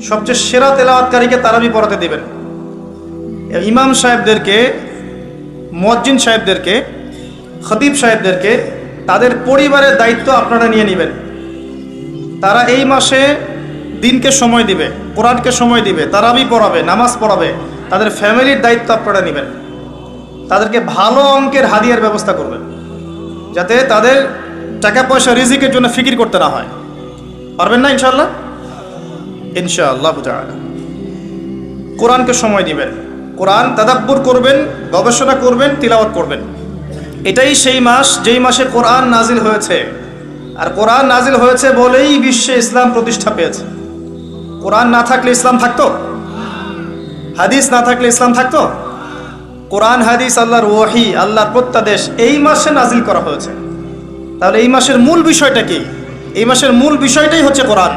সবচেয়ে সেরা তেলাওয়াতকারীকে তারাবি পড়াতে দিবেন। ইমাম সাহেবদেরকে, মুয়াজ্জিন সাহেবদেরকে, খতিব সাহেবদেরকে তাদের পরিবারের দায়িত্ব আপনারা নিয়ে নেবেন। তারা এই মাসে দিনকে সময় দিবে, কোরআনকে সময় দিবে, তারাবি পড়াবে, নামাজ পড়াবে, তাদের ফ্যামিলির দায়িত্ব আপনারা নেবেন। তাদেরকে ভালো অঙ্কের হাদিয়ার ব্যবস্থা করবেন, যাতে তাদের টাকা পয়সা রিজিকের জন্য ফিকির করতে না হয়। পারবেন না ইনশাআল্লাহ? ইনশাআল্লাহ তাআলা। কোরআনকে সময় দিবেন, কোরআন তাদাব্বুর করবেন, গবেষণা করবেন, তিলাওয়াত করবেন। এটাই সেই মাস যেই মাসে কোরআন নাজিল হয়েছে। আর কোরআন নাজিল হয়েছে বলেই বিশ্বে ইসলাম প্রতিষ্ঠা পেয়েছে। কোরআন না থাকলে ইসলাম থাকতো? হাদিস না থাকলে ইসলাম থাকতো? কোরআন হাদিস আল্লাহর ওয়াহি, আল্লাহর প্রত্যাদেশ এই মাসে নাজিল করা হয়েছে। তাহলে এই মাসের মূল বিষয়টা কি? এই মাসের মূল বিষয়টাই হচ্ছে কোরআন।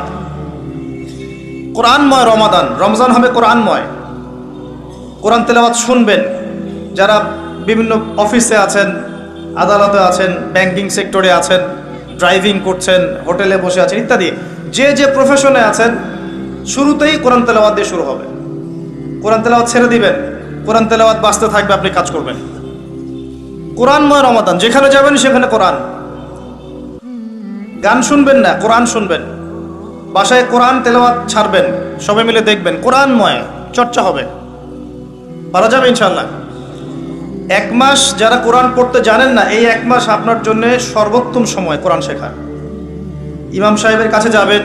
কোরআনময় রমাদান, রমজান হবে কোরআনময়। কোরআন তেলাওয়াত শুনবেন। যারা বিভিন্ন অফিসে আছেন, আদালতে আছেন, ব্যাংকিং সেক্টরে আছেন, ড্রাইভিং করছেন, হোটেলে বসে আছেন ইত্যাদি, যে যে প্রফেশনে আছেন, শুরুতেই কোরআন তেলাওয়াত দিয়ে শুরু হবে। কোরআন তেলাওয়াত ছেড়ে দিবেন, কোরআন তেলাওয়াত বাঁচতে থাকবে, আপনি কাজ করবেন। কোরআনময় রমাদান, যেখানে যাবেন সেখানে কোরআন। গান শুনবেন না, কোরআন শুনবেন। বাসায় কোরআন তেলাওয়াত ছাড়বেন, সবাই মিলে দেখবেন, কোরআনময় চর্চা হবে। পারা যাবে ইনশাআল্লাহ। এক মাস যারা কোরআন পড়তে জানেন না, এই এক মাস আপনার জন্য সর্বোত্তম সময় কোরআন শেখার। ইমাম সাহেবের কাছে যাবেন,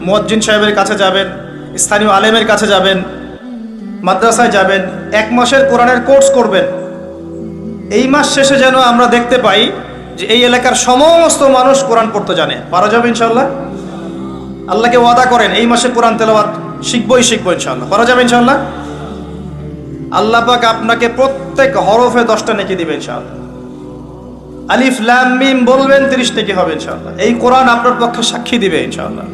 মুয়াজ্জিন সাহেবের কাছে যাবেন, স্থানীয় আলেমের কাছে যাবেন, মাদ্রাসায় যাবেন, এক মাসের কোরআনের কোর্স করবেন। এই মাস শেষে যেন আমরা দেখতে পাই যে এই এলাকার সমস্ত মানুষ কোরআন পড়তে জানে। পারা যাবে ইনশাআল্লাহ। আল্লাহকে ওয়াদা করেন এই মাসে কোরআন তেলাওয়াত শিখবো ইনশাআল্লাহ। পারা যাবে ইনশাআল্লাহ। আল্লাহ পাক আপনাকে প্রত্যেক হরফে 10টা নেকি দিবে ইনশাআল্লাহ। আলিফ লাম মিম বলবেন, 30 নেকি হবে ইনশাআল্লাহ। এই কোরআন আপনার পক্ষে সাক্ষী দিবে ইনশাআল্লাহ।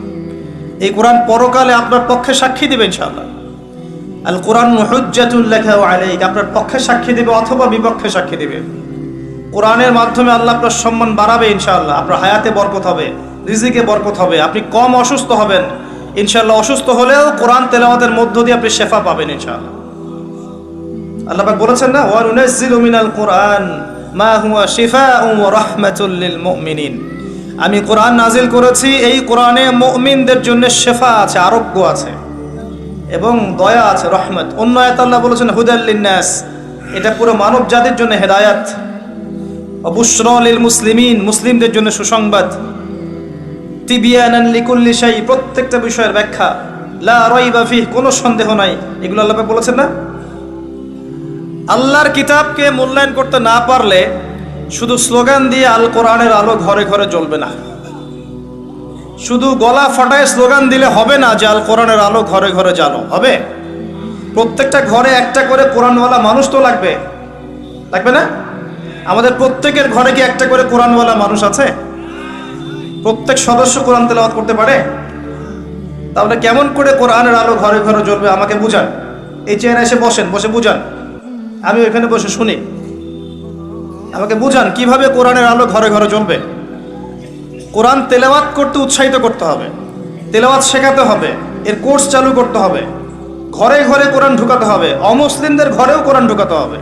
এই কোরআন পরকালে আপনার পক্ষে সাক্ষী দিবে ইনশাআল্লাহ। আল কোরআন হুজ্জাতুল লাকা ওয়া আলাইকা, আপনার পক্ষে সাক্ষী দিবে অথবা বিপক্ষে সাক্ষী দিবে। কোরআনের মাধ্যমে আল্লাহ আপনার সম্মান বাড়াবে ইনশাআল্লাহ। আপনার হায়াতে বরকত হবে, রিজিকে বরকত হবে, আপনি কম অসুস্থ হবেন ইনশাআল্লাহ। অসুস্থ হলেও কোরআন তেলাওয়াতের মধ্য দিয়ে আপনি শেফা পাবেন ইনশাআল্লাহ। আল্লাহ পাক বলেছেন না, ওয়া নুনাজ্জিলু মিনাল কোরআন মা হুয়া শিফাউন ওয়া রাহমাতুল লিল মুমিনিন। আমি কোরআন নাজিল করেছি, এই কোরআনে মুমিনদের জন্য শেফা আছে, আরোগ্য আছে এবং দয়া আছে, রহমত। অন্য আয়াত আল্লাহ বলেছেন হুদাল লিন্নাস, এটা পুরো মানব জাতির জন্য হেদায়াত। ওয়া বুশরা লিল মুসলিমিন, মুসলিমদের জন্য সুসংবাদ। তিবিয়ানান লিকুল্লি শাই, প্রত্যেকটা বিষয়ের ব্যাখ্যা। লা রাইবা ফিহ, কোনো সন্দেহ নাই। এগুলো আল্লাহ পাক বলেছেন না। আল্লাহর কিতাবকে মূল্যায়ন করতে না পারলে শুধু স্লোগান দিয়ে আল কোরআনের আলো ঘরে ঘরে জ্বলবে না। শুধু গলা ফাটায় স্লোগান দিলে হবে না যে আল কোরআনের আলো ঘরে ঘরে জ্বালো। হবে? প্রত্যেকটা ঘরে একটা করে কোরআনওয়ালা মানুষ তো লাগবে, লাগবে না? আমাদের প্রত্যেকের ঘরে কি একটা করে কোরআনওয়ালা মানুষ আছে? প্রত্যেক সদস্য কোরআন তেলাওয়াত করতে পারে? তাহলে কেমন করে কোরআনের আলো ঘরে ঘরে জ্বলবে আমাকে বুঝান। এই চেয়ারে এসে বসেন, বসে বুঝান, আমি ওইখানে বসে শুনি। আমাকে বুঝান কিভাবে কোরআনের আলো ঘরে ঘরে জ্বলবে। কোরআন তেলাওয়াত করতে উৎসাহিত করতে হবে, তেলাওয়াত শেখাতে হবে, এর কোর্স চালু করতে হবে, ঘরে ঘরে কোরআন ঢুকাতে হবে। অমুসলিমদের ঘরেও কোরআন ঢুকাতে হবে।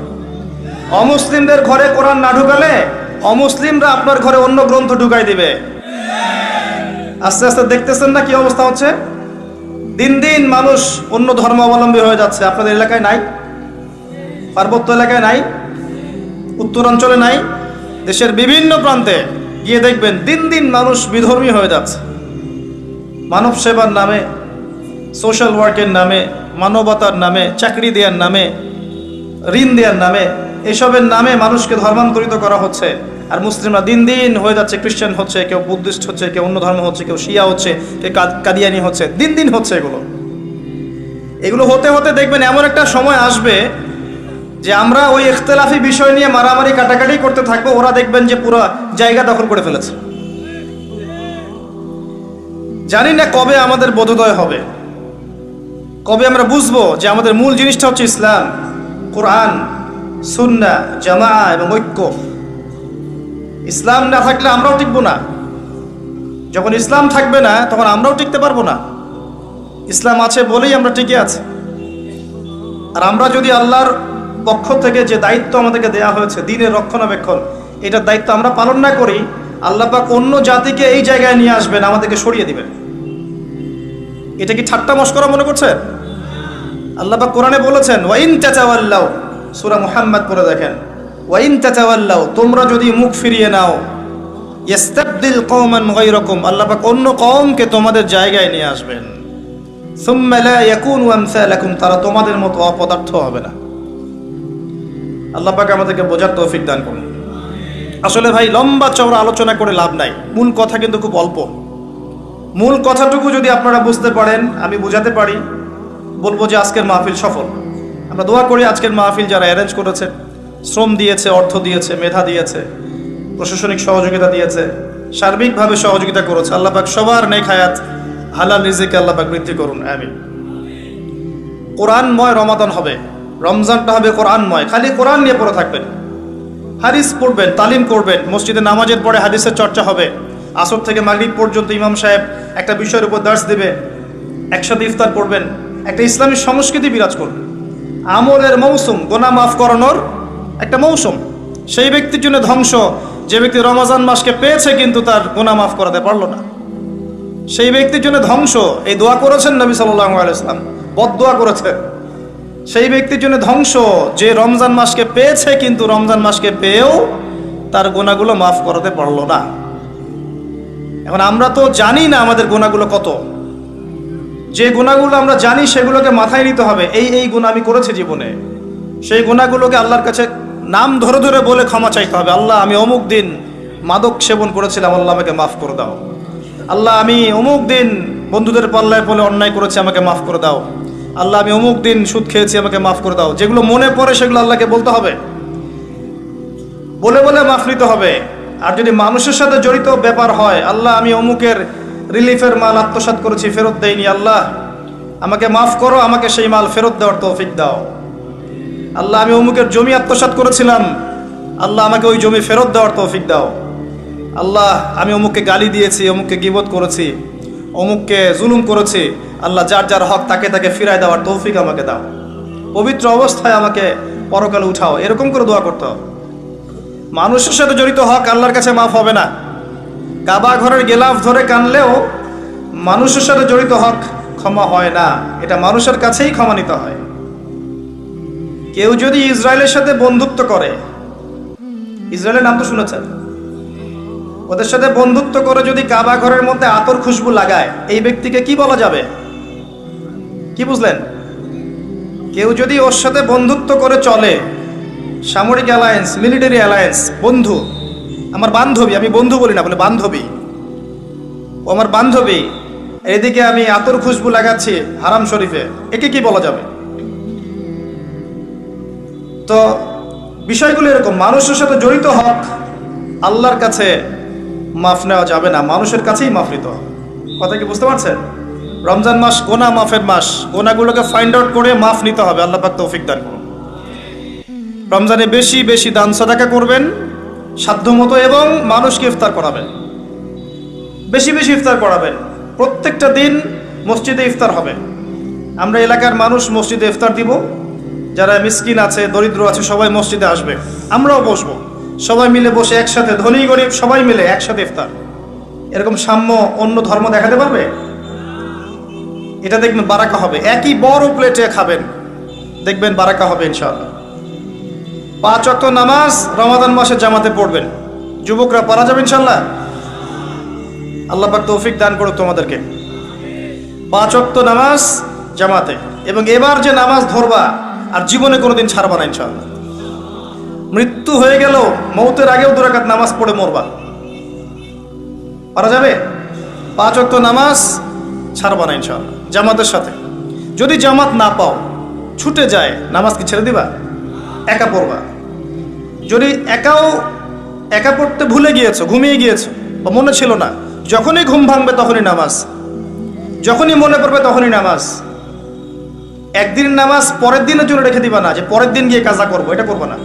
অমুসলিমদের ঘরে কোরআন না ঢুকালে অমুসলিমরা আপনার ঘরে অন্য গ্রন্থ ঢুকাই দিবে। আস্তে আস্তে দেখতেছেন না কি অবস্থা হচ্ছে। দিন দিন মানুষ অন্য ধর্মাবলম্বী হয়ে যাচ্ছে। আপনাদের এলাকায় নাই? পার্বত্য এলাকায় নাই? উত্তরাঞ্চলে নাই? দেশের বিভিন্ন প্রান্তে গিয়ে দেখবেন দিন দিন মানুষ বিধর্মী হয়ে যাচ্ছে। মানব সেবার নামে, সোশ্যাল ওয়ার্কের নামে, মানবতার নামে, চাকরি দেওয়ার নামে, ঋণ দেওয়ার নামে, এসবের নামে মানুষকে ধর্মান্তরিত করা হচ্ছে। আর মুসলিমরা দিন দিন হয়ে যাচ্ছে খ্রিস্টান হচ্ছে, কেউ বুদ্ধিস্ট হচ্ছে, কেউ অন্য ধর্ম হচ্ছে, কেউ শিয়া হচ্ছে, কেউ কাদিয়ানি হচ্ছে। দিন দিন হচ্ছে এগুলো হতে হতে দেখবেন এমন একটা সময় আসবে যে আমরা ওই ইখতিলাফি বিষয় নিয়ে মারামারি কাটাকাটি করতে থাকবো, ওরা দেখবেন যে পুরো জায়গা দখল করে ফেলেছে। জানি না কবে আমাদের বোধোদয় হবে, কবে আমরা বুঝবো যে আমাদের মূল জিনিসটা হচ্ছে ইসলাম, কোরআন, সুন্নাহ, জামাআহ এবং ঐক্য। ইসলাম না থাকলে আমরাও টিকবো না। যখন ইসলাম থাকবে না তখন আমরাও টিকতে পারবো না। ইসলাম আছে বলেই আমরা টিকে আছি। আর আমরা যদি আল্লাহর পক্ষ থেকে যে দায়িত্ব আমাদেরকে দেয়া হয়েছে দ্বীনের রক্ষণাবেক্ষণ, এটার দায়িত্ব আমরা পালন না করি, আল্লাহ পাক অন্য জাতিকে এই জায়গায় নিয়ে আসবেন, আমাদেরকে সরিয়ে দিবেন। এটা কি ঠাট্টা মশকরা মনে করছেন? আল্লাহ পাক কোরআনে বলেছেন ওয়াইন তাতাওয়াল্লাউ, সূরা মুহাম্মদ পড়ে দেখেন, ওয়াইন তাতাওয়াল্লাউ, তোমরা যদি মুখ ফিরিয়ে নাও, ইস্তাবদিল কওমান গায়রাকুম, আল্লাহ পাক অন্য কওমকে তোমাদের জায়গায় নিয়ে আসবেন। সুম্মা লা ইয়াকুনু আমসালাকুম, তারা তোমাদের মতো অপদার্থ হবে না। আল্লাহ পাক আমাদেরকে বোঝার তৌফিক দান করুন। আসলে ভাই লম্বা চওড়া আলোচনা করে লাভ নাই, মূল কথা কিন্তু খুব অল্প। মূল কথাটুকু যদি আপনারা বুঝতে পারেন, আমি বোঝাতে পারি, বলবো যে আজকের মাহফিল সফল। আমরা দোয়া করি আজকের মাহফিল যারা অ্যারেঞ্জ করেছে, শ্রম দিয়েছে, অর্থ দিয়েছে, মেধা দিয়েছে, প্রশাসনিক সহযোগিতা দিয়েছে, সার্বিকভাবে সহযোগিতা করেছে, আল্লাহ পাক সবার নেক হায়াত, হালাল রিজিকে আল্লাহ পাক বৃদ্ধি করুন, আমিন। কোরআনময় রমাদান হবে, রমজানটা হবে কোরআনময়। খালি কোরআন নিয়ে পড়ে থাকবেন, হাদিস পড়বেন, তালিম করবেন, মসজিদে নামাজের পরে হাদিসের চর্চা হবে, আসর থেকে মাগরিব পর্যন্ত ইমাম সাহেব একটা বিষয়ের উপর দার্স দেবে, একসাথে ইফতার করবেন, একটা ইসলামী সংস্কৃতি বিরাজ করবে। আমলের মৌসুম, গোনা মাফ করানোর একটা মৌসুম। সেই ব্যক্তির জন্য ধ্বংস যে ব্যক্তি রমজান মাসকে পেয়েছে কিন্তু তার গোনা মাফ করাতে পারলো না। সেই ব্যক্তির জন্য ধ্বংস, এই দোয়া করেছেন নবী সাল্লাল্লাহু আলাইহি ওয়াসাল্লাম, বদদোয়া করেছেন। সেই ব্যক্তির জন্য ধ্বংস যে রমজান মাসকে পেয়েছে কিন্তু রমজান মাসকে পেয়েও তার গোনাগুলো মাফ করাতে পারলো না। এখন আমরা তো জানি না আমাদের গোনাগুলো কত। যে গুনাহগুলো আমরা জানি সেগুলোকে মাথায় নিতে হবে, এই গুনাহ আমি করেছি জীবনে। সেই গুনাহগুলোকে আল্লাহর কাছে নাম ধরে ধরে বলে ক্ষমা চাইতে হবে। আল্লাহ, আমি অমুক দিন মাদক সেবন করেছিলাম, আল্লাহ আমাকে মাফ করে দাও। আল্লাহ, আমি অমুক দিন বন্ধুদের পাল্লায় বলে অন্যায় করেছি, আমাকে মাফ করে দাও। আল্লাহ, আমি অমুক দিন সুদ খেয়েছি, আমাকে মাফ করে দাও। যেগুলো মনে পড়ে সেগুলো আল্লাহকে বলতে হবে, বলে বলে মাফ নিতে হবে। আর যদি মানুষের সাথে জড়িত ব্যাপার হয়, আল্লাহ, আমি অমুকের রিলিফের মাল আত্মসাৎ করেছি, ফেরত দেইনি, আল্লাহ আমাকে মাফ করো, আমাকে সেই মাল ফেরত দেওয়ার তৌফিক দাও। আল্লাহ, আমি অমুকের জমি আত্মসাৎ করেছিলাম, আল্লাহ আমাকে ওই জমি ফেরত দেওয়ার তৌফিক দাও। আল্লাহ, আমি অমুককে গালি দিয়েছি, অমুককে গীবত করেছি, অমুককে জুলুম করেছি, আল্লাহ যার যার হক তাকে তাকে ফিরায় দেওয়ার তৌফিক আমাকে দাও। পবিত্র অবস্থায় আমাকে পরকালে উঠাও, এরকম করে দোয়া করতে হবে। মানুষের সাথে জড়িত হক আল্লাহর কাছে মাফ হবে না। কাবা ঘরের গেলাফ ধরে কানলেও মানুষের সাথে জড়িত হক ক্ষমা হয় না, এটা মানুষের কাছেই ক্ষমা নিতে হয়। কেউ যদি ইসরায়েলের সাথে বন্ধুত্ব করে, ইসরায়েলের নাম তো শুনেছেন, ওদের সাথে বন্ধুত্ব করে যদি কাবা ঘরের মধ্যে আতর খুশবু লাগায়, এই ব্যক্তিকে কি বলা যাবে? কি বুঝলেন? কেউ যদি ওর সাথে বন্ধুত্ব করে চলে, সামরিক অ্যালায়েন্স, মিলিটারি অ্যালায়েন্স, বন্ধু, আমার বান্ধবী, আমি বন্ধু বলি না, বলে বান্ধবী, ও আমার বান্ধবী, এদিকে আমি আতর খুশবু লাগাচ্ছি হারাম শরীফে, একে কি বলা যাবে? তো বিষয়গুলো এরকম, মানুষের সাথে জড়িত হক আল্লাহর কাছে মাফ নেওয়া যাবে না, মানুষের কাছেই মাফ নিতে হবে। কথা কি বুঝতে পারছেন? রমজান মাস গোনা মাফের মাস, গোনাগুলোকে ফাইন্ড আউট করে মাফ নিতে হবে। আল্লাহ পাক তৌফিক দান করুন। রমজানে বেশি বেশি দান সাদাকা করবেন সাধ্যমতো, এবং মানুষকে ইফতার করাবেন, বেশি বেশি ইফতার করাবেন। প্রত্যেকটা দিন মসজিদে ইফতার হবে। আমরা এলাকার মানুষ মসজিদে ইফতার দিব, যারা মিসকিন আছে, দরিদ্র আছে, সবাই মসজিদে আসবে, আমরাও বসবো, সবাই মিলে বসে একসাথে, ধনী গরিব সবাই মিলে একসাথে ইফতার। এরকম সাম্য অন্য ধর্ম দেখাতে পারবে? এটা দেখবেন বারাকা হবে। একই বড় প্লেটে খাবেন, দেখবেন বারাকা হবে ইনশাআল্লাহ। 5 ওয়াক্ত নামাজ রমাদান মাসে জামাতে পড়বেন, যুবকরা পড়া যাবে ইনশাআল্লাহ। আল্লাহ পাক তৌফিক দান করুক তোমাদেরকে। 5 ওয়াক্ত নামাজ জামাতে, এবং এবার যে নামাজ ধরবা আর জীবনে কোনোদিন ছাড়বা না ইনশাআল্লাহ। মৃত্যু হয়ে গেল, মৌতের আগেও 2 রাকাত নামাজ পড়ে মরবা, পারা যাবে? 5 ওয়াক্ত নামাজ ছাড়বা না ইনশাআল্লাহ, জামাতের সাথে। যদি জামাত না পাও, ছুটে যায়, নামাজ কি ছেড়ে দিবা? একা পড়বা। যদি একা পড়তে ভুলে গিয়েছো, ঘুমিয়ে গিয়েছো, বা মনে ছিল না, যখনই ঘুম ভাঙবে তখনই নামাজ, যখনই মনে পড়বে তখনই নামাজ। একদিন নামাজ পরের দিনের জন্য রেখে দিবা না, যে পরের দিন গিয়ে কাজা করবো, এটা করবো না।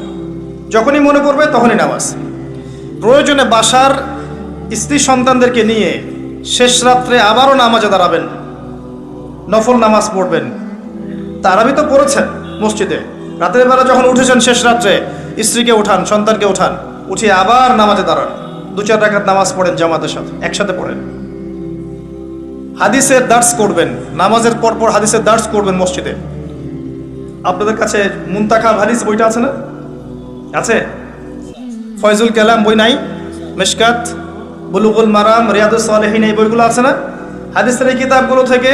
যখনই মনে পড়বে তখনই নামাজ। প্রয়োজনে বাসার স্ত্রী সন্তানদেরকে নিয়ে শেষ রাত্রে আবারও নামাজে দাঁড়াবেন, নফল নামাজ পড়বেন। তারাবি তো পড়েছেন মসজিদে, রাতের বেলা যখন উঠেছেন শেষ রাত্রে স্ত্রীকে উঠান, সন্তানকে উঠান, উঠিয়ে আবার নামাজে দাঁড়ান, 2-4 রাকাত নামাজ পড়েন জামাতের সাথে, একসাথে পড়েন। হাদিসের দার্স করবেন, নামাজের পরপর হাদিসের দার্স করবেন মসজিদে। আপনাদের কাছে মুনতাখাব হাদিস বইটা আছে না? আছে? ফয়জুল কালাম বই নাই? মিশকাত, বুলুগুল মারাম, রিয়াদুস সালেহিন, এই বইগুলো আছে না? হাদিসের এই কিতাবগুলো থেকে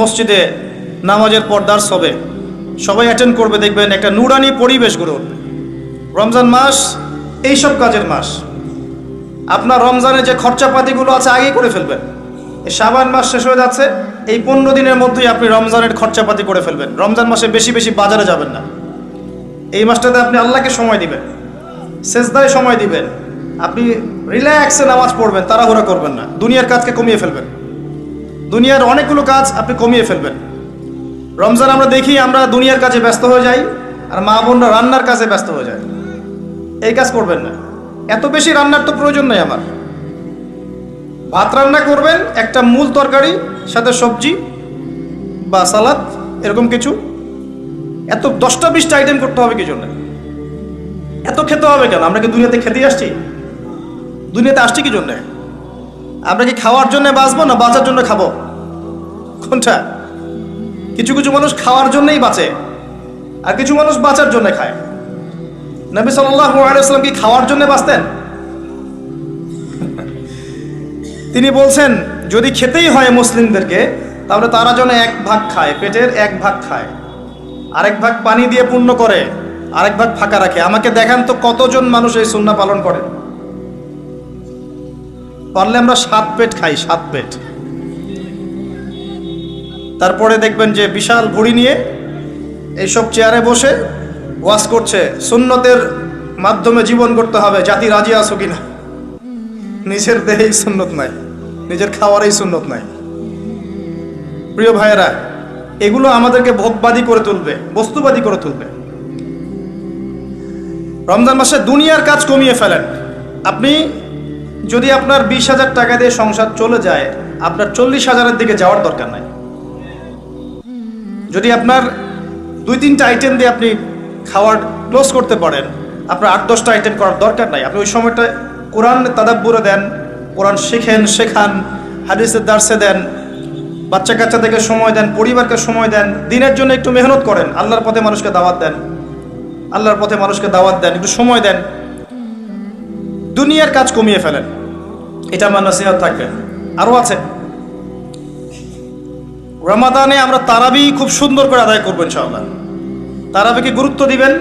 মসজিদে নামাজের পর দার্স হবে, সবাই অ্যাটেন্ড করবে, দেখবেন একটা নুরানি পরিবেশ গড়ে উঠবে। রমজান মাস এইসব কাজের মাস। আপনার রমজানে যে খরচাপাতিগুলো আছে আগেই করে ফেলবেন। এই শাবান মাস শেষ হয়ে যাচ্ছে, এই 15 দিনের মধ্যেই আপনি রমজানের খরচাপাতি করে ফেলবেন। রমজান মাসে বেশি বেশি বাজারে যাবেন না। এই মাসটাতে আপনি আল্লাহকে সময় দিবেন, সেজদায় সময় দিবেন, আপনি রিল্যাক্সে নামাজ পড়বেন, তাড়াহুড়া করবেন না। দুনিয়ার কাজকে কমিয়ে ফেলবেন, দুনিয়ার অনেকগুলো কাজ আপনি কমিয়ে ফেলবেন। রমজান আমরা দেখি আমরা দুনিয়ার কাজে ব্যস্ত হয়ে যাই, আর মা বোনরা রান্নার কাজে ব্যস্ত হয়ে যায়। এই কাজ করবেন না। এত বেশি রান্নার তো প্রয়োজন নেই আমার। ভাত রান্না করবেন, একটা মূল তরকারি, সাথে সবজি বা সালাদ, এরকম কিছু। এত 10টা-20টা আইটেম করতে হবে কি জন্য? এত খেতে হবে কেন? আমরা কি দুনিয়াতে খেতেই আসছি? দুনিয়াতে আসছি কি জন্যে? আমরা কি খাওয়ার জন্য বাঁচবো না বাঁচার জন্য খাবো? কোনটা? কিছু কিছু মানুষ খাওয়ার জন্যই বাঁচে, আর কিছু মানুষ বাঁচার জন্য খায়। নবী সাল্লাল্লাহু আলাইহি ওয়াসাল্লাম কি খাওয়ার জন্য বাঁচতেন? তিনি বলছেন যদি খেতেই হয় মুসলিমদেরকে, তাহলে তারা যেন 1 ভাগ খায়, পেটের 1 ভাগ খায়, আরেক ভাগ পানি দিয়ে পূর্ণ করে, আরেক ভাগ ফাঁকা রাখে। আমাকে দেখান তো কতজন মানুষ এই সুন্নাহ পালন করে? পারলে আমরা 7 পেট খাই, 7 পেট। তারপরে দেখবেন যে বিশাল ভুঁড়ি নিয়ে এইসব চেয়ারে বসে ওয়াজ করছে, সুন্নতের মাধ্যমে জীবন করতে হবে, জাতি রাজি আছো কিনা? নিজের দেহেই সুন্নত নাই, নিজের খাওয়ারই সুন্নত নাই। প্রিয় ভাইয়েরা, এগুলো আমাদেরকে ভোগবাদী করে তুলবে, বস্তুবাদী করে তুলবে। রমজান মাসে দুনিয়ার কাজ কমিয়ে ফেলেন। আপনি যদি আপনার 20,000 টাকা দিয়ে সংসার চলে যায়, আপনার 40,000-এর দিকে যাওয়ার দরকার নাই। যদি আপনার 2-3টা আইটেম দিয়ে আপনি খাওয়ার ক্লোজ করতে পারেন, আপনার 8-10টা আইটেম করার দরকার নাই। আপনি ওই সময়টা কোরআন তাদাব্বুরে দেন, কোরআন শেখান, হাদিসের দার্সে দেন, বাচ্চা কাচ্চাদেরকে সময় দেন, পরিবারকে সময় দেন, দিনের জন্য একটু মেহনত করেন, আল্লাহর পথে মানুষকে দাওয়াত দেন, একটু সময় দেন। দুনিয়ার কাজ কমিয়ে ফেলেন, এটা আমার নসিহত থাকবে। আরও আছে, রমাদানে আমরা তারাবি খুব সুন্দর করে আদায় করবো ইনশাআল্লাহ। তারাবিকে গুরুত্ব দিবেন,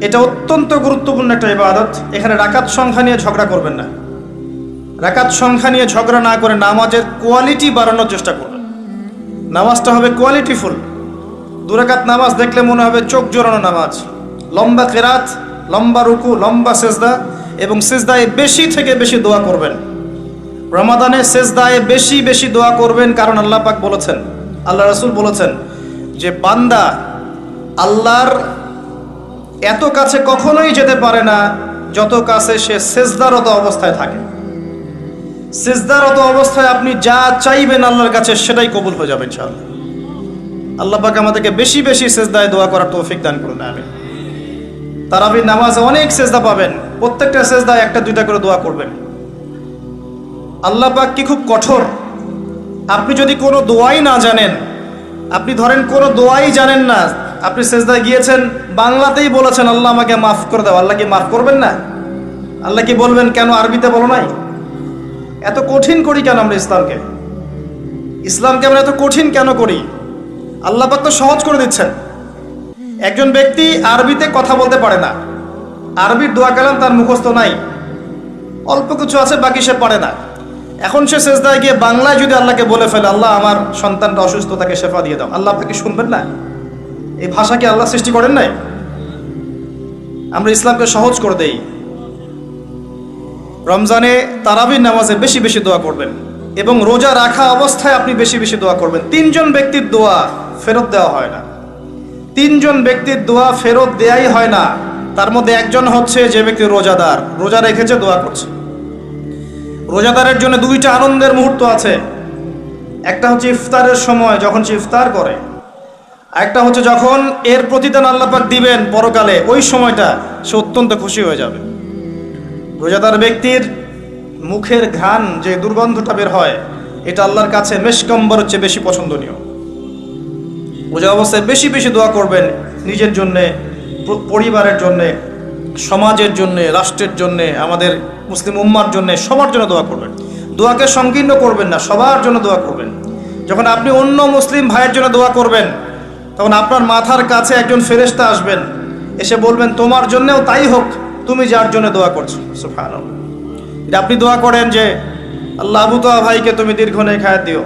এটা অত্যন্ত গুরুত্বপূর্ণ একটা ইবাদত। এখানে রাকাত সংখ্যা নিয়ে ঝগড়া করবেন না। রাকাত সংখ্যা নিয়ে ঝগড়া না করে নামাজের কোয়ালিটি বাড়ানোর চেষ্টা করবেন। নামাজটা হবে কোয়ালিটিফুল। 2 রাকাত নামাজ দেখলে মনে হবে চোখ জোড়ানো নামাজ, লম্বা কেরাত, লম্বা রুকু, লম্বা সেজদা, এবং সেজদায় বেশি থেকে বেশি দোয়া করবেন। রমাদানে সেজদায় বেশি বেশি দোয়া করবেন, কারণ আল্লাহ পাক বলেছেন, আল্লাহ রাসূল বলেছেন যে বান্দা আল্লাহর এত কাছে কখনোই যেতে পারে না যত কাছে সে সেজদারত অবস্থায় থাকে। সেজদারত অবস্থায় আপনি যা চাইবেন আল্লাহর কাছে সেটাই কবুল হয়ে যাবে ইনশাআল্লাহ। আল্লাহ পাক আমাদেরকে বেশি বেশি সেজদায় দোয়া করার তৌফিক দান করুন, আমিন। তারাবির নামাজে অনেক সেজদা পাবেন, প্রত্যেকটা সেজদায় 1-2টা করে দোয়া করবেন। আল্লাহ পাক কি খুব কঠোর। আপনি যদি কোনো দোয়াই না জানেন, আপনি ধরেন কোনো দোয়াই জানেন না, আপনি সেজদায় গিয়েছেন, বাংলাতেই বলেছেন আল্লাহ আমাকে মাফ করে দাও, আল্লাহ কি মাফ করবেন না? আল্লাহ কি বলবেন কেন আরবিতে বলো নাই? এত কঠিন করি কেন আমরা ইসলামকে আমরা এত কঠিন কেন করি? আল্লাহ পাক তো সহজ করে দিচ্ছেন। একজন ব্যক্তি আরবিতে কথা বলতে পারে না, আরবির দোয়া কালাম তার মুখস্থ নাই, অল্প কিছু আছে, বাকি সে পারে না। এখন সে সেজদায় গিয়ে বাংলায় যদি আল্লাহকে বলে ফেলে, আল্লাহ আমার সন্তানটা অসুস্থ, তাকে শেফা দিয়ে দাও, আল্লাহ আপনাকে শুনবেন না? এই ভাষা কি আল্লাহ সৃষ্টি করেন নাই? আমরা ইসলামকে সহজ করে দেই। রমজানে তারাবির নামাজে বেশি বেশি দোয়া করবেন, এবং রোজা রাখা অবস্থায় আপনি বেশি বেশি দোয়া করবেন। 3 জন ব্যক্তির দোয়া ফেরত দেওয়া হয় না। 3 জন ব্যক্তির দোয়া ফেরত দেয়াই হয় না। তার মধ্যে একজন হচ্ছে যে ব্যক্তি রোজাদার, রোজা রেখেছে, দোয়া করছে। রোজাদারের জন্য 2টা আনন্দের মুহূর্ত আছে। একটা হচ্ছে ইফতারের সময় যখন সে ইফতার করে, একটা হচ্ছে যখন এর প্রতিদান আল্লাহ পাক দিবেন পরকালে, ওই সময়টা সে অত্যন্ত খুশি হয়ে যাবে। রোজাদার ব্যক্তির মুখের ঘ্রাণ যে দুর্গন্ধটা বের হয়, এটা আল্লাহর কাছে মেশকম্বর হচ্ছে বেশি পছন্দনীয়। রোজা অবস্থায় বেশি বেশি দোয়া করবেন, নিজের জন্যে, পরিবারের জন্যে, সমাজের জন্যে, রাষ্ট্রের জন্যে, আমাদের মুসলিম উম্মার জন্যে, সবার জন্য দোয়া করবেন। দোয়াকে সংকীর্ণ করবেন না, সবার জন্য দোয়া করবেন। যখন আপনি অন্য মুসলিম ভাইয়ের জন্য দোয়া করবেন, তখন আপনার মাথার কাছে একজন ফেরেশতা আসবেন, এসে বলবেন তোমার জন্যেও তাই হোক, তুমি যার জন্য দোয়া করছো। সুবহানাল্লাহ। আপনি দোয়া করেন যে আল্লাহ আবু তোয়া ভাইকে তুমি দীর্ঘ নেক হায়াত দিও,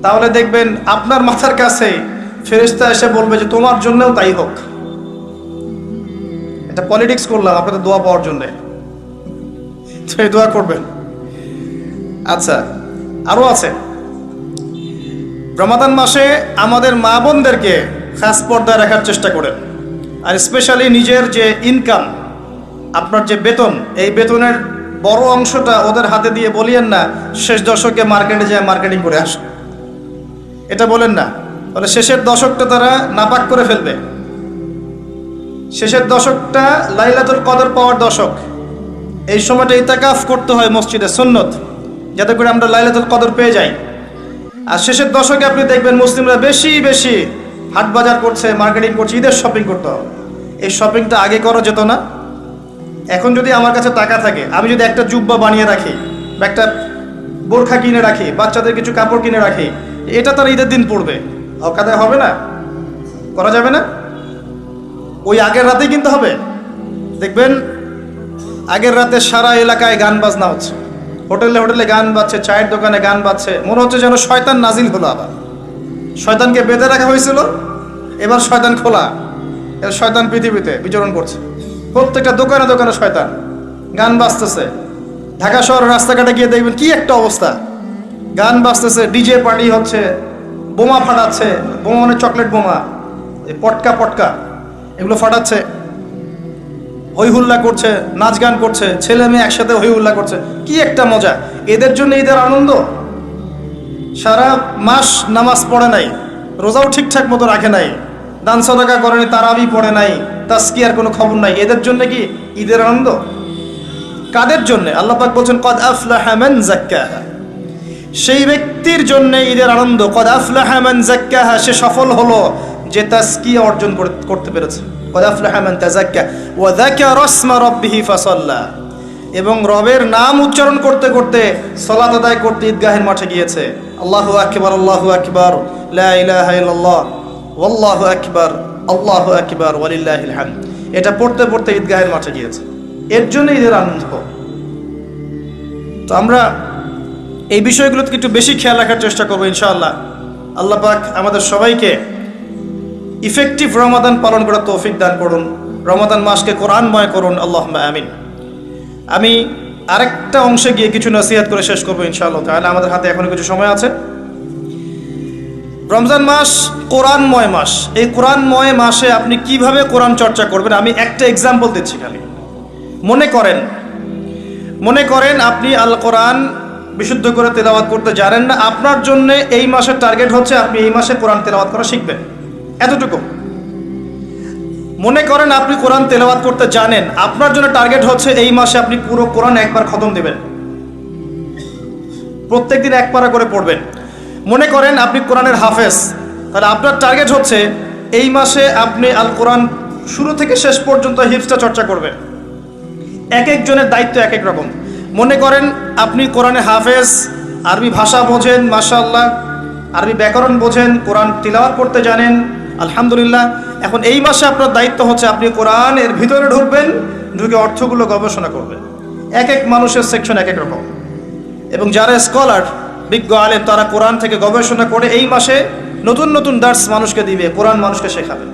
তাহলে দেখবেন আপনার মাথার কাছে ফেরেশতা এসে বলবে যে তোমার জন্যও তাই হোক। এটা পলিটিক্স করলাম আপনাদের দোয়া পাওয়ার জন্যে, তো এই দোয়া করবেন। আচ্ছা, আরও আছে, রমাদান মাসে আমাদের মা বোনদেরকে খাস পর্দায় রাখার চেষ্টা করেন। আর স্পেশালি নিজের যে ইনকাম, আপনার যে বেতন, এই বেতনের বড় অংশটা ওদের হাতে দিয়ে বলিয়েন না শেষ দশকে মার্কেটে যায় মার্কেটিং করে আস, এটা বলেন না, তাহলে শেষের দশকটা তারা নাপাক করে ফেলবে। শেষের দশকটা লাইলাতুল কদর পাওয়ার দশক, এই সময়টা ইতিকাফ করতে হয় মসজিদে, সুন্নত, যাতে করে আমরা লাইলাতুল কদর পেয়ে যাই। আর শেষের দশকে আপনি দেখবেন মুসলিমরা বেশি বেশি হাট বাজার করছে, মার্কেটিং করছে, ঈদের শপিং করতে হবে। এই শপিংটা আগে করা যেত না? এখন যদি আমার কাছে টাকা থাকে, আমি যদি একটা জুব্বা বানিয়ে রাখি বা একটা বোরখা কিনে রাখি, বাচ্চাদের কিছু কাপড় কিনে রাখি, এটা তার ঈদের দিন পড়বে, অকাদায় হবে না? করা যাবে না? ওই আগের রাতেই কিনতে হবে। দেখবেন আগের রাতে সারা এলাকায় গান বাজনা হচ্ছে, হোটেলে হোটেলে গান বাজছে, চায়ের দোকানে গান বাজছে, মনে হচ্ছে যেন শয়তান নাজিল হলো। আবার শয়তানকে বেঁধে রাখা হয়েছিল, এবার শয়তান খোলা, এবার শয়তান পৃথিবীতে বিচরণ করছে। প্রত্যেকটা দোকানে দোকানে শয়তান, গান বাজতেছে। ঢাকা শহরের রাস্তাঘাটে গিয়ে দেখবেন কি একটা অবস্থা, গান বাজতেছে, ডিজে পার্টি হচ্ছে, বোমা ফাটাচ্ছে, বোমা মানে চকলেট বোমা, পটকা পটকা এগুলো ফাটাচ্ছে, হই হুল্লা করছে, নাচ গান করছে, ছেলে মেয়ে একসাথে হই হুল্লা করছে, কি একটা মজা। এদের জন্য ঈদের আনন্দ। সারা মাস নামাজ পড়ে নাই, রোজাও ঠিকঠাক মতো রাখে নাই, দান সদকা করেনি, তারাবি পড়ে নাই, তাজকিয়ার কোনো খবর নাই, এদের জন্য কি ঈদের আনন্দ? কাদের জন্য? আল্লাহ পাক বলছেন কদ আফলাহা মান যাক্কাহা, সেই ব্যক্তির জন্য ঈদের আনন্দ। কদ আফলাহা মান যাক্কাহা, সে সফল হলো যে তাজকিয়া অর্জন করতে পেরেছে। কদ আফলাহা মান তাযাক্কা ওয়া যাকারা ইসমা রাব্বিহি ফাসাল্লা, এবং রবের নাম উচ্চারণ করতে করতে সালাত আদায় করতে ঈদগাহের মাঠে গিয়েছে। আল্লাহু আকবার, আল্লাহু আকবার, লা ইলাহা ইল্লাল্লাহ, ওয়াল্লাহু আকবার, আল্লাহু আকবার, ওয়ালিল্লাহিল হামদ, এটা পড়তে পড়তে ঈদগাহের মাঠে গিয়েছে। এর জন্য ঈদের আনন্দ। তো আমরা এই বিষয়গুলোতে একটু বেশি খেয়াল রাখার চেষ্টা করবো ইনশাআল্লাহ। আল্লাহ পাক আমাদের সবাইকে ইফেক্টিভ রমাদান পালন করার তৌফিক দান করুন, রমাদান মাসকে কোরআনময় করুন, আল্লাহুম্মা আমিন। আমি আরেকটা অংশে গিয়ে কিছু নসিহত করে শেষ করবো ইনশাআল্লাহ তাআলা, আমাদের হাতে এখনো কিছু সময় আছে। রমজান মাস কোরআনময় মাস, এই কোরআনময় মাসে আপনি কিভাবে কোরআন চর্চা করবেন, আমি একটা এক্সাম্পল দিচ্ছি খালি। মনে করেন আপনি আল কোরআন বিশুদ্ধ করে তেলাওয়াত করতে জানেন না, আপনার জন্য এই মাসের টার্গেট হচ্ছে আপনি এই মাসে কোরআন তেলাওয়াত করা শিখবেন, এতটুকু। মনে করেন আপনি কোরআন তেলাওয়াত করতে জানেন, আপনার জন্য টার্গেট হচ্ছে এই মাসে আপনি পুরো কোরআন একবার খতম দেবেন, প্রত্যেকদিন এক পারা করে পড়বেন। মনে করেন আপনি কোরআনের হাফেজ, তাহলে আপনার টার্গেট হচ্ছে এই মাসে আপনি আল কোরআন শুরু থেকে শেষ পর্যন্ত হিফজটা চর্চা করবেন। এক একজনের দায়িত্ব এক এক রকম। মনে করেন আপনি কোরআনে হাফেজ, আরবি ভাষা বোঝেন, মাশাআল্লাহ, আরবি ব্যাকরণ বোঝেন, কোরআন তিলাওয়াত করতে জানেন, আলহামদুলিল্লাহ। এখন এই মাসে আপনার দায়িত্ব হচ্ছে আপনি কোরআনের ভিতরে ঢুকবেন, ঢুকে অর্থগুলো গবেষণা করবেন। এক এক মানুষের সেকশন এক এক রকম, এবং যারা স্কলার, বিজ্ঞ আলেম, তারা কোরআন থেকে গবেষণা করে এই মাসে নতুন নতুন দার্স মানুষকে দিবে, কোরআন মানুষকে শেখাবে।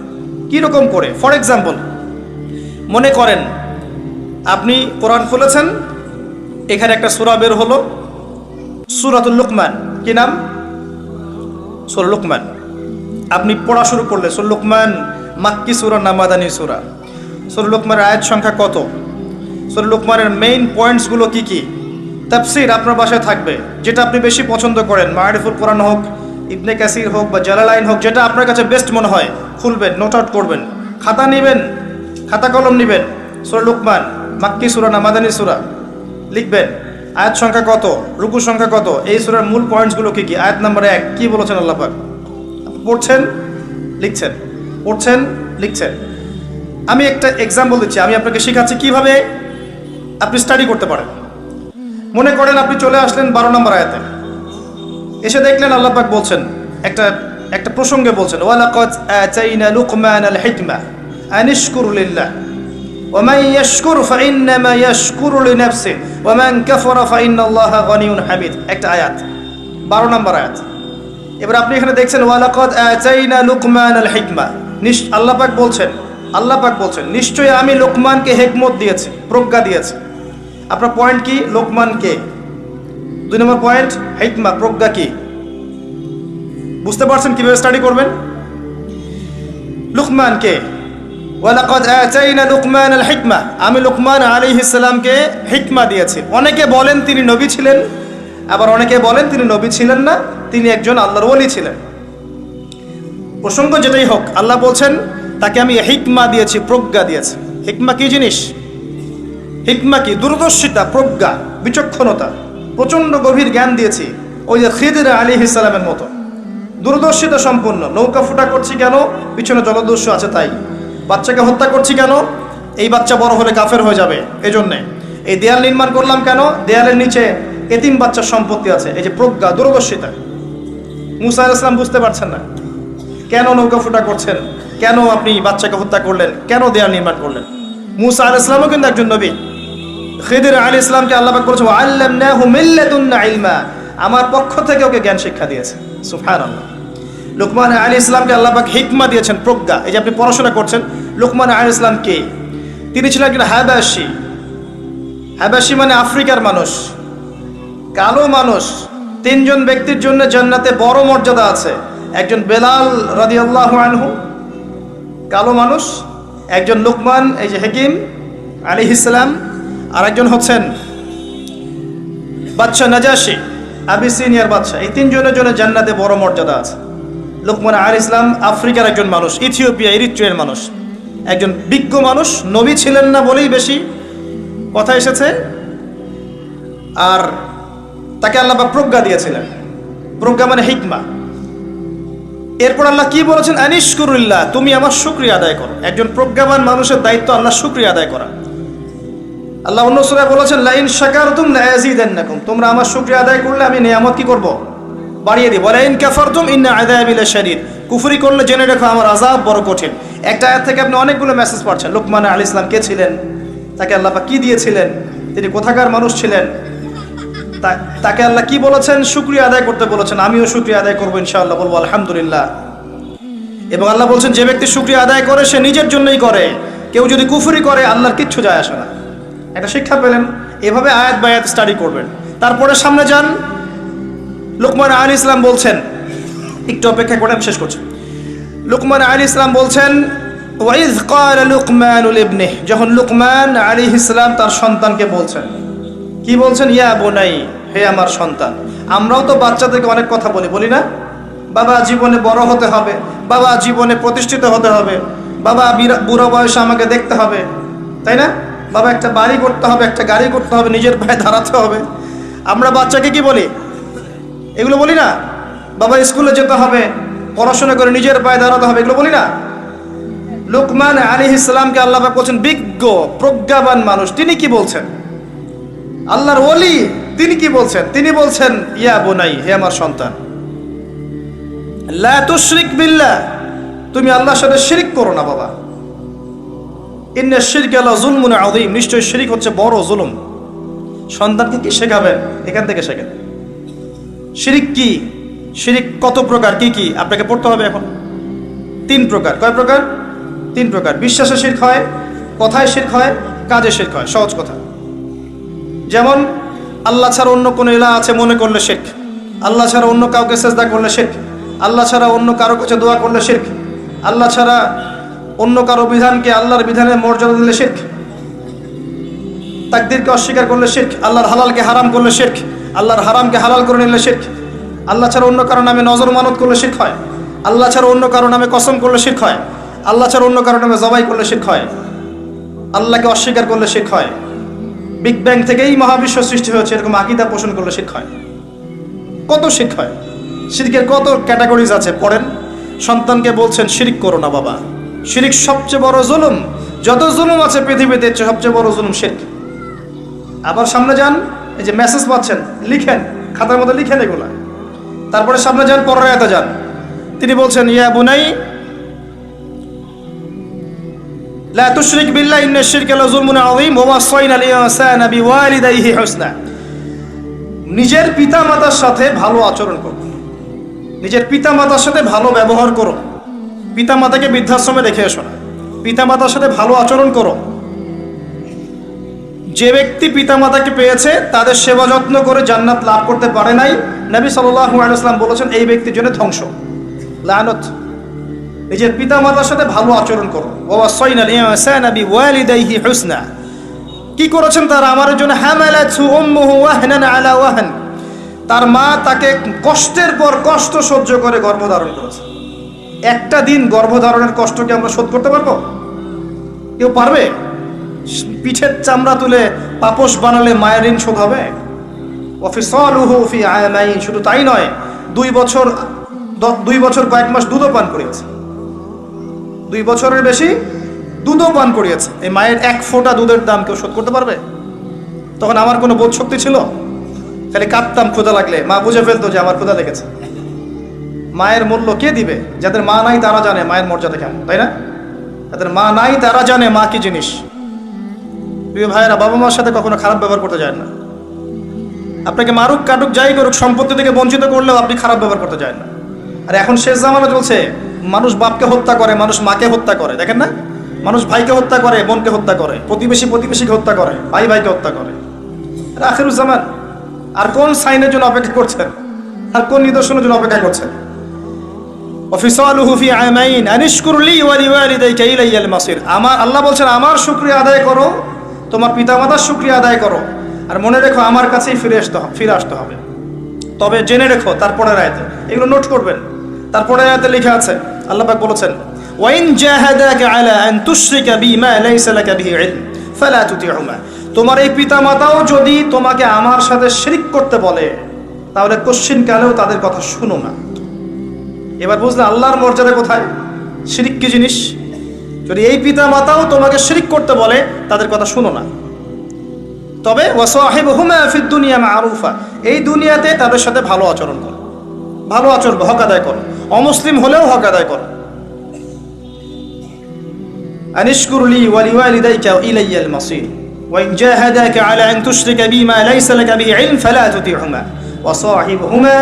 কীরকম করে? ফর এক্সাম্পল, মনে করেন আপনি কোরআন খুলেছেন, এখানে একটা সূরা বের হলো, সূরাতুল লুকমান। কি নাম? সূরা লুকমান। আপনি পড়া শুরু করলে, সূরা লুকমান মাক্কি সূরা না মাদানী সূরা? সূরা লুকমানের আয়াত সংখ্যা কত? সূরা লুকমানের মেইন পয়েন্টসগুলো কি কি? তাফসীর আপনার বাসায় থাকবে, যেটা আপনি বেশি পছন্দ করেন, মারিফুল কোরআন হোক, ইবনে কাসির হোক বা জালালাইন হোক, যেটা আপনার কাছে বেস্ট মনে হয় খুলবেন, নোট আউট করবেন, খাতা নেবেন, খাতা কলম নেবেন। সূরা লুকমান মাক্কি সূরা না মাদানী সূরা, লিখবেন আয়াত সংখ্যা কত, রুকু সংখ্যা কত, এই সূরার মূল পয়েন্টসগুলো কি কি। আয়াত নাম্বার 1 কি বলেছেন আল্লাহ পাক, পড়ছেন লিখছেন, পড়ছেন লিখছেন। আমি একটা এক্সাম্পল দিচ্ছি, আমি আপনাকে শেখাচ্ছি কিভাবে আপনি স্টাডি করতে পারেন। মনে করেন আপনি চলে আসলেন 12 নম্বর আয়াতে, এসে দেখলেন আল্লাহ পাক বলছেন, একটা প্রসঙ্গে বলছেন, ওয়ালাকাদ আতাইনা লুকমানাল হিকমা আনিশকুর লিল্লাহ ওয়া মান ইয়াশকুর ফাইন্নামা ইয়াশকুরু লিনাফসিহি ওয়া মান কাফারা ফাইন্নাল্লাহা গনিয়্যুন হামিদ। একটা আয়াত, 12 নম্বর আয়াত। এবার আপনি এখানে দেখছেন ওয়ালাকাদ আতাইনা লুকমানাল হিকমা, আল্লাহ পাক বলছেন নিশ্চয়ই আমি লোকমানকে হিকমত দিয়েছি, প্রজ্ঞা দিয়েছি। আপনার পয়েন্ট কি? লোকমানকে। 2 নম্বর পয়েন্ট হিকমা, প্রজ্ঞা কি? বুঝতে পারছেন কিভাবে স্টাডি করবেন? লুকমানকে, ওয়ালাকাদ আতাইনা লুকমানাল হিকমা, আমি লুকমান আলাইহিস সালামকে হিকমা দিয়েছি। অনেকে বলেন তিনি নবী ছিলেন, আবার অনেকে বলেন তিনি নবী ছিলেন না, তিনি একজন আল্লাহর ওলি ছিলেন। প্রসঙ্গ যেটাই হোক, আল্লাহ বলছেন তাকে আমি হিকমা দিয়েছি, প্রজ্ঞা দিয়েছি। হিকমা কি জিনিস? হিকমা কি? দূরদর্শিতা, প্রজ্ঞা, বিচক্ষণতা, প্রচণ্ড গভীর জ্ঞান দিয়েছি। ওই যে খিদির আলাইহিস সালামের মতো দূরদর্শিতা সম্পন্ন। নৌকা ফুটা করছি কেন? পিছনে জলদস্যু আছে তাই। বাচ্চাকে হত্যা করছি কেন? এই বাচ্চা বড় হলে কাফের হয়ে যাবে, এই জন্যে। এই দেয়াল নির্মাণ করলাম কেন? দেয়ালের নিচে এতিম বাচ্চার সম্পত্তি আছে। এই যে প্রজ্ঞা, দূরদর্শিতা। মুসা আলাইহিস সালাম বুঝতে পারছেন না কেন নৌকা ফুটা করছেন, কেন আপনি বাচ্চাকে হত্যা করলেন, কেন দেয়াল নির্মাণ করলেন। মুসা আলাইহিস সালামও কিন্তু একজন নবী। খিদির আলাইহিস সালামকে আল্লাহ পাক বলেছেন ওয়াল্লামনাহু মিন লাদুন্না ইলমা, আমার পক্ষ থেকে ওকে জ্ঞান শিক্ষা দিয়েছে। সুবহানাল্লাহ। লুকমান আলাইহিস সালামকে আল্লাহ পাক হিকমা দিয়েছেন, প্রজ্ঞা। এই যে আপনি পড়াশোনা করছেন, লুকমান আলাইহিস সালাম কে? তিনি ছিলেন একজন হাবাশী। হাবাশী মানে আফ্রিকার মানুষ, কালো মানুষ। 3 জন ব্যক্তির জন্য জান্নাতে বড় মর্যাদা আছে। একজন বেলাল রাদিয়াল্লাহু আনহু, কালো মানুষ। একজন লুকমান, এই যে হাকিম আলাইহিস সালাম। আর একজন হচ্ছেন বাদশা নাজাশী, আবিসিনিয়ার বাদশা। এই 3 জনের জন্য জান্নাতে বড় মর্যাদা আছে। লুকমান আলাইহিস সালাম আফ্রিকার একজন মানুষ, ইথিওপিয়া, এরিট্রিয়ার মানুষ, একজন বিজ্ঞ মানুষ। নবী ছিলেন না বলেই বেশি কথা এসেছে। আর তাকে আল্লাহ পাক প্রজ্ঞা দিয়েছিলেন। প্রজ্ঞা মানে হিকমা। এরপর আল্লাহ কি বলেছেন? আনিশকুরুল্লাহ, তুমি আমার শুকরিয়া আদায় করো। একজন প্রজ্ঞাবান মানুষের দায়িত্ব আল্লাহ শুকরিয়া আদায় করা। আল্লাহ অন্য সূরায় বলেছেন লাইন শাকারতুম লায়াজিদান্নাকুম, তোমরা আমার শুকরিয়া আদায় করলে আমি নিয়ামত কি করব? বাড়িয়ে দিব। ওয়ালাইন কাফারতুম ইন্না আযাবি লাশাদীদ, কুফরি করলে জেনে রাখো আমার আযাব বড় কঠিন। একটা আয়াত থেকে আপনি অনেকগুলো মেসেজ পাচ্ছেন। লুকমান আলাইহিস সালাম কে ছিলেন? তাকে আল্লাহ পাক কি দিয়েছিলেন? তিনি কোথাকার মানুষ ছিলেন? তাকে আল্লাহ কি বলেছেন? শুকরিয়া আদায় করতে বলেছেন। আমিও শুকরিয়া আদায় করবো ইনশাআল্লাহ, বলবো আলহামদুলিল্লাহ। এবং আল্লাহ বলছেন যে ব্যক্তি শুকরিয়া আদায় করে সে নিজের জন্যই করে, কেউ যদি কুফরি করে আল্লাহর কিচ্ছু যায় আসে না। একটা শিক্ষা পেলেন। এভাবে আয়াত বায়াত স্টাডি করবেন। তারপরে সামনে যান। লুকমান আলাইহিস সালাম বলছেন, একটু অপেক্ষা করে আমি শেষ করছি। লুকমান আলাইহিস সালাম বলছেন ওয়াইজ ক্বালা লুকমানু লিবনিহি, যখন লুকমান আলাইহিস সালাম তার সন্তানকে বলছেন, কি বলছেন? ইয়া বুনাই, হে আমার সন্তান। আমরাও তো বাচ্চাদেরকে অনেক কথা বলি না? বাবা জীবনে বড় হতে হবে, বাবা জীবনে প্রতিষ্ঠিত হতে হবে, বাবা বুড়ো বয়সে আমাকে দেখতে হবে, তাই না? বাবা একটা বাড়ি করতে হবে, একটা গাড়ি করতে হবে, নিজের পায়ে দাঁড়াতে হবে। আমরা বাচ্চাকে কি বলি? এগুলো বলি না? বাবা স্কুলে যেতে হবে, পড়াশোনা করে নিজের পায়ে দাঁড়াতে হবে, এগুলো বলি না? লুকমান আলাইহিস সালামকে আল্লাহ পাক বলছেন বিজ্ঞ, প্রজ্ঞাবান মানুষ, তিনি কি বলছেন? আল্লাহর ওলি, তিনি কি বলছেন? তিনি বলছেন ইয়া বুনাই, হে আমার সন্তান, লা তুশরিক বিল্লাহ, তুমি আল্লাহর সাথে শিরক করো না বাবা। ইন্না শিরকা লা যুলমুন আযীম, নিশ্চয় শিরক হচ্ছে বড় জুলুম। সন্তানকে কি শেখাবেন? এখান থেকে শেখেন শিরক কি, শিরক কত প্রকার, কি কি আপনাকে পড়তে হবে এখন। 3 প্রকার। কয় প্রকার? 3 প্রকার। বিশ্বাসে শিরক হয়, কথায় শিরক হয়, কাজে শিরক হয়। সহজ কথা, যেমন আল্লাহ ছাড়া অন্য কোনো ইলাহ আছে মনে করলে শিরক, আল্লাহ ছাড়া অন্য কাউকে সেজদা করলে শিরক, আল্লাহ ছাড়া অন্য কারো কাছে দোয়া করলে শিরক, আল্লাহ ছাড়া অন্য কারো বিধানকে আল্লাহর বিধানের মর্যাদা দিলে শিরক। তাকদীরকে অস্বীকার করলে শিরক, আল্লাহর হালালকে হারাম করলে শিরক, আল্লাহর হারামকে হালাল করে নিলে শিরক, আল্লাহ ছাড়া অন্য কারো নামে নজর মানত করলে শিরক হয়, আল্লাহ ছাড়া অন্য কারো নামে কসম করলে শিরক হয়, আল্লাহ ছাড়া অন্য কারো নামে জবাই করলে শিরক হয়, আল্লাহকে অস্বীকার করলে শিরক হয়, বিগ ব্যাং থেকেই মহাবিশ্ব সৃষ্টি হয়েছে এরকম আকীদা পোষণ করলে শিরক হয়। কত শিরক হয়, শিরকের কত ক্যাটাগরিজ আছে পড়েন। সন্তানকে বলছেন শিরক করো না বাবা, শিরক সবচেয়ে বড় জুলুম, যত জুলুম আছে পৃথিবীতে সবচেয়ে বড় জুলুম শিরক। আবার সামনে যান, এই যে মেসেজ পাচ্ছেন লিখেন, খাতার মধ্যে লিখেন এগুলা। তারপরে সামনে যান, পরের আয়াতে যান, তিনি বলছেন ইয়া বুনাই লা তুশরিক বিল্লাহি ইন্নাশ শিরকা লাযুলমুন আযীম ওয়া ওয়াসাইনাল ইনসানা বিওয়ালিদাইহি হুসনা। নিজের পিতামাতার সাথে ভালো আচরণ করো, নিজের পিতামাতার সাথে ভালো ব্যবহার করো, পিতামাতাকে বৃদ্ধাশ্রমে রেখে এসো না, পিতামাতার সাথে ভালো আচরণ করো। যে ব্যক্তি পিতামাতাকে পেয়েছে তাদের সেবা যত্ন করে জান্নাত লাভ করতে পারে নাই, নবী সাল্লাল্লাহু আলাইহি ওয়াসাল্লাম বলেছেন এই ব্যক্তির জন্য ধ্বংস, লানত। নিজের পিতামাতার সাথে ভালো আচরণ করো। ওয়া ওয়াসাইনাল ইনসানা বিওয়ালিদাইহি হুসনা। কি করেছেন তারা? আমার জন্য হামালাতহু উম্মুহু ওয়াহনান আলা ওয়াহন, তার মা তাকে কষ্টের পর কষ্ট সহ্য করে গর্ভধারণ করেছে। একটা দিন গর্ভধারণের কষ্টকে আমরা শোধ করতে পারবো? কেউ পারবে? পিঠের চামড়া তুলে পাপোশ বানালে মায়ের ঋণ শোধ হবে? ওয়াফিসালুহু ফি আমাইন, শুধু তাই নয়, 2 বছর কয়েক মাস দুধও পান করিয়েছে, 2 বছরের বেশি দুধও পান করিয়েছে। এই মায়ের এক ফোঁটা দুধের দাম কেউ শোধ করতে পারবে? তখন আমার কোনো বোধ শক্তি ছিল? খালি কাঁদতাম ক্ষুধা লাগলে, মা বুঝে ফেলতো যে আমার ক্ষুধা লেগেছে। মায়ের মূল্য কে দিবে? যাদের মা নাই তারা জানে মায়ের মর্যাদা কেমন, তাই না? যাদের মা নাই তারা জানে মা কি জিনিস। প্রিয় ভাইয়েরা, বাবা মার সাথে কখনো খারাপ ব্যবহার করতে যায় না। আপনাকে মারুক কাটুক যাই করুক, সম্পত্তি থেকে বঞ্চিত করলেও আপনি খারাপ ব্যবহার করতে যায় না। আর এখন শেষ জামানা চলছে, মানুষ বাপকে হত্যা করে, মানুষ মাকে হত্যা করে, দেখেন না? মানুষ ভাইকে হত্যা করে, বোনকে হত্যা করে, প্রতিবেশীকে হত্যা করে, ভাইকে হত্যা করে। আখিরুজ জামান। আর কোন সাইনের জন্য অপেক্ষা করছেন? আর কোন নিদর্শনের জন্য অপেক্ষা করছেন? ওয়াফিসালুহু ফি আমাইন আনিশকুর লি ওয়া লিওয়ালিদাইকা ইলাইয়াল মাসির। আমার আল্লাহ বলছেন আমার শুকরিয়া আদায় করো, তোমার পিতামাতার শুকরিয়া আদায় করো, আর মনে রেখো আমার কাছেই ফিরে আসতে হবে। তবে জেনে রেখো, তারপরের আয়াতে এগুলো নোট করবেন। তারপরের আয়াতে লেখা আছে, আল্লাহ পাক বলেছেন ওয়াইন জাহাদাকা আলা আন তুশরিকা বিমা লাইসা লাকা বিহি ইলম ফালা তুতিউহুমা। তোমার এই পিতামাতাও যদি তোমাকে আমার সাথে শিরক করতে বলে, তাহলে কোশ্চিন কালেও তাদের কথা শুনো না। এবার বুঝলে আল্লাহর মর্যাদা কোথায়, শিরক কি জিনিস। যদি এই পিতামাতাও তোমাকে শিরক করতে বলে, তাদের কথা শুনো না। তবে ওয়াসাহিবহুমা ফিদ দুনিয়া মারুফা, এই দুনিয়াতে তাদের সাথে ভালো আচরণ করো, ভালো আচরণ, হক আদায় করো, অমুসলিম হলেও হক আদায় করো। আনিশকুর লি ওয়া লিওয়ালিদাইকা ইলাইয়াল মাসির ওয়াইন জাহাদাকা আলা আন তুশরিকা বিমা লাইসা লাকা বিহি ইলম ফালা তুতিউহুমা ওয়াসাহিবহুমা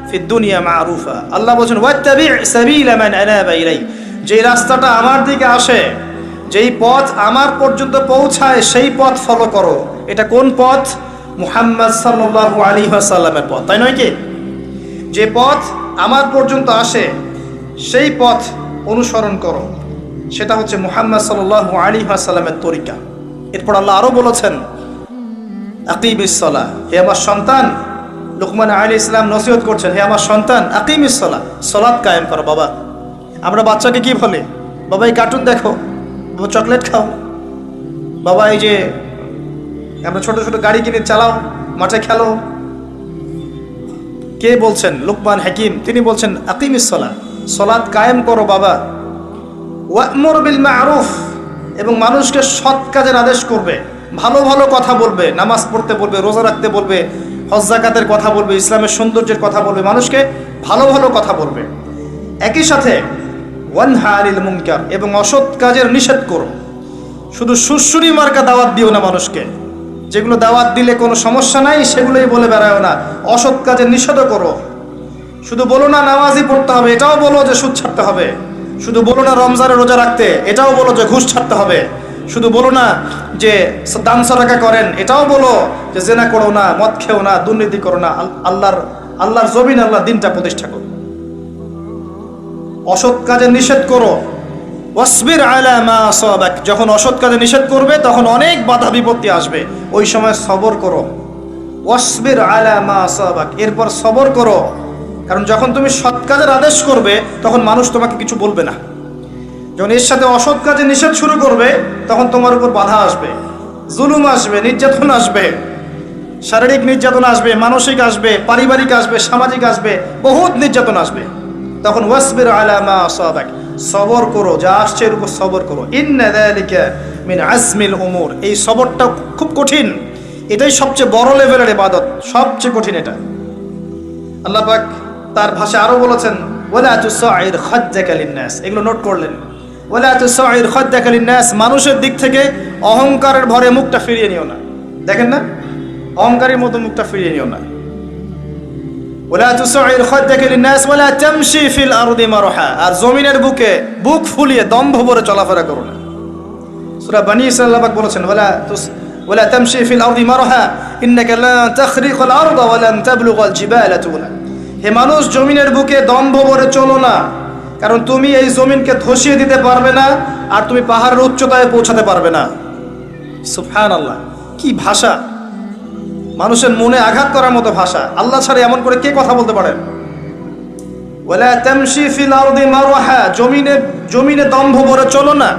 ফিদ দুনিয়া মারুফা। আল্লাহ বলেন ওয়াত্তাবি' সাবিলা মান আনাবা ইলাই, যে রাস্তাটা আমার দিকে আসে, যেই পথ আমার পর্যন্ত পৌঁছায়, সেই পথ ফলো করো। এটা কোন পথ? মুহাম্মদ সাল্লাল্লাহু আলাইহি ওয়াসাল্লামের পথ, তাই নয় কি? যে পথ আমার পর্যন্ত আসে সেই পথ অনুসরণ করো, সেটা হচ্ছে মুহাম্মদ সাল্লাল্লাহু আলাইহি ওয়াসাল্লামের তরিকা। এরপর আল্লাহ আরো বলেছেন আকিমিস সালাহ, হে আমার সন্তান, লুকমান আলাইহিস সালাম নসিহত করছেন, হে আমার সন্তান আকিমিস সালাহ, সালাত কায়েম করো। বাবা, আমরা বাচ্চাকে কি বলে? বাবা এই কার্টুন দেখো, বাবা চকলেট খাও, বাবা এই যে আমরা ছোট ছোট গাড়ি কিনে চালাও, মাঠে খেলো। কে বলছেন? লুকমান হাকিম, তিনি বলছেন আকিমিস সালাহ, সালাত কায়েম করো বাবা। ওয়া'মুর বিল মা'রুফ, এবং মানুষকে সৎ কাজের আদেশ করবে, ভালো ভালো কথা বলবে, নামাজ পড়তে বলবে, রোজা রাখতে বলবে, হজ যাকাতের কথা বলবে, ইসলামের সৌন্দর্যের কথা বলবে, মানুষকে ভালো ভালো কথা বলবে। একই সাথে ওয়ানহা আনিল মুনকার, এবং অসৎ কাজের নিষেধ করো। শুধু সুসুরি মার্কা দাওয়াত দিও না মানুষকে, যেগুলো দাওয়াত দিলে কোনো সমস্যা নাই সেগুলোই বলে বেড়াও না। অসৎ কাজের নিষেধও করো। শুধু বলো না নামাজই পড়তে হবে, এটাও বলো যে সুদ ছাড়তে হবে। শুধু বলো না রমজানে রোজা রাখতে, এটাও বলো যে ঘুষ ছাড়তে হবে। শুধু বলো না যে দান সাদাকা করেন, এটাও বলো যে জেনা করো না, মদ খেও না, দুর্নীতি করো না। আল্লাহর জমিন, আল্লাহর দিনটা প্রতিষ্ঠা করো। অসৎ কাজে নিষেধ করো, ওয়াসবির আলা মা আসাবাক, যখন অসৎ কাজে নিষেধ করবে তখন অনেক বাধা বিপত্তি আসবে, ওই সময় সবর করো। ওয়াসবির আলা মা আসাবাক, এরপর সবর করো, কারণ যখন তুমি সৎ কাজের আদেশ করবে তখন মানুষ তোমাকে কিছু বলবে না। যখন এর সাথে অসৎ কাজে নিষেধ শুরু করবে তখন তোমার উপর বাধা আসবে, জুলুম আসবে, নির্যাতন আসবে, শারীরিক নির্যাতন আসবে, মানসিক আসবে, পারিবারিক আসবে, সামাজিক আসবে, বহুত নির্যাতন আসবে। তখন ওয়াসবির আলা মা আসাবাক, সবর করো, যা আসছে এর উপর সবর করো। ইন্না যালিকা মিন আজমিল উমুর, এই সবরটা খুব কঠিন, এটাই সবচেয়ে বড় লেভেলের ইবাদত, সবচেয়ে কঠিন এটা। আল্লাহ পাক তার ভাষায় আরো বলেছেন ওয়ালা তুসাইর খাদ্দাকা লিন-নাস, এগুলো নোট করলেন। ওয়ালা তুসাইর খাদ্দাকা লিন-নাস, মানুষের দিক থেকে অহংকারের ভরে মুখটা ফিরিয়ে নিও না। দেখেন না, অহংকারের মতো মুখটা ফিরিয়ে নিও না। ওয়ালা তুসাইর খাদ্দাকা লিন-নাস ওয়ালা তামশি ফিল আরদি মারহা, আর জমিনের বুকে বুক ফুলিয়ে দম্ভ ভরে চলাফেরা করো না। সূরা বনী ইসরাঈল আল্লাহ পাক বলেছেন ওয়ালা তামশি ফিল আরদি মারহা ইন্নাকা লা তাখরিকাল আরদা ওয়া লান তাবলুগাল জিবালা তুলা, হে মানুষ জমিনের বুকে দম্ভ ভরে চলো না, কারণ তুমি এই জমিনকে ধসিয়ে দিতে পারবে না, আর তুমি পাহাড়ের উচ্চতায় পৌঁছাতে পারবে না। সুবহানাল্লাহ, কি ভাষা, মানুষের মনে আঘাত করার মতো ভাষা। আল্লাহ ছাড়া এমন করে কে কথা বলতে পারেন? ওয়ালা তামশি ফিল আরদি মারহা, জমিনে দম্ভ ভরে চলো না।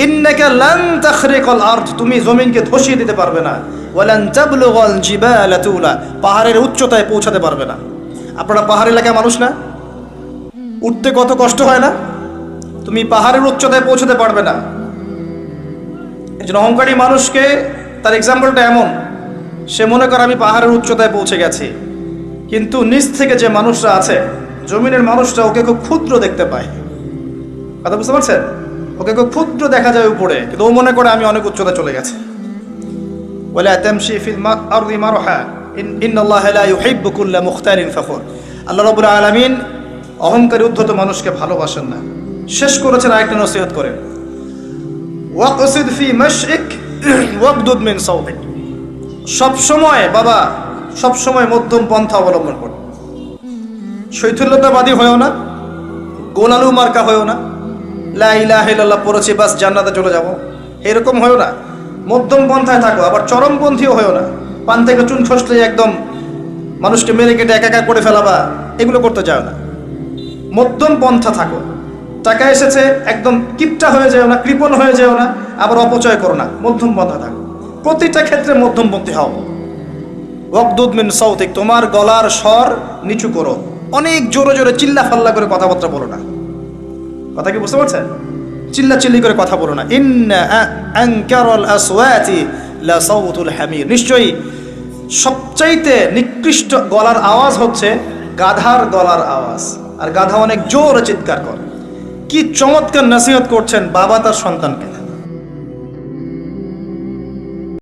ইন্নাকা লান তাখরিকাল আরদ, তুমি জমিনকে ধসিয়ে দিতে পারবে না। ওয়া লান তাবলুগাল জিবালা তুলা, পাহাড়ের উচ্চতায় পৌঁছাতে পারবে না। আপনারা পাহাড় এলাকার মানুষ না? উঠতে কত কষ্ট হয় না? তুমি পাহাড়ের উচ্চতায় পৌঁছাতে পারবে না। একজন অহংকারী মানুষকে তার এক্সাম্পলটা এমন, সে মনে করে আমি পাহাড়ের উচ্চতায় পৌঁছে গেছি, কিন্তু নিচ থেকে যে মানুষরা আছে, জমিনের মানুষরা ওকে খুব ক্ষুদ্র দেখতে পায়। কথা বুঝতে পারছেন? ওকে খুব ক্ষুদ্র দেখা যায় উপরে, কিন্তু ও মনে করে আমি অনেক উচ্চতায় চলে গেছি। ওয়ালা তামশি ফিল আরদি মারহা ইন্নাল্লাহা লা ইউহিব্বু কুল্লা মুখতালিন ফখুর, আল্লাহ রাব্বুল আলামিন অহংকারী উদ্ধত মানুষকে ভালোবাসেন না। শেষ করেছেন আরেকটা নসিহত করে, ওয়াকসিদ ফি মাশইক ওয়াগদুদ মিন সাওতিক, সবসময় বাবা, সবসময় মধ্যম পন্থা অবলম্বন করো। শৈথিল্যতাবাদী হয়েও না, গোলালু মার্কা হয়েও না, লা ইলাহা ইল্লাল্লাহ পড়েছি বাস জান্নাতে চলে যাব, এরকম হয়েও না। মধ্যম পন্থায় থাকো, আবার চরমপন্থীও হয়েও না। পান থেকে চুন খসলে একদম মানুষকে মেরে কেটে একা করে ফেলাবা, এগুলো করতে যাও না। মধ্যম পন্থা থাকো। টাকা এসেছে একদম কিপটা হয়ে যাও না, কৃপণ হয়ে যাও না, আবার অপচয় করো না, মধ্যম পন্থা থাকো। প্রতিটা ক্ষেত্রে মধ্যমপন্থী হও। ওয়াগদুদ মিন সাওতিক, তোমার গলার স্বর নিচু করো, অনেক জোরে জোরে চিল্লা ফাল্লা করে কথাবার্তা বলো না। কথা কি বুঝতে পারছেন? চিল্লা চিল্লি করে কথা বলো না। ইন্না আনকারাল আসওয়াতি লা সাওতুল হামির, নিশ্চয়ই সবচাইতে নিকৃষ্ট গলার আওয়াজ হচ্ছে গাধার গলার আওয়াজ, আর গাধা অনেক জোরে চিৎকার করে। কি চমৎকার নসিহত করছেন বাবা তার সন্তানকে।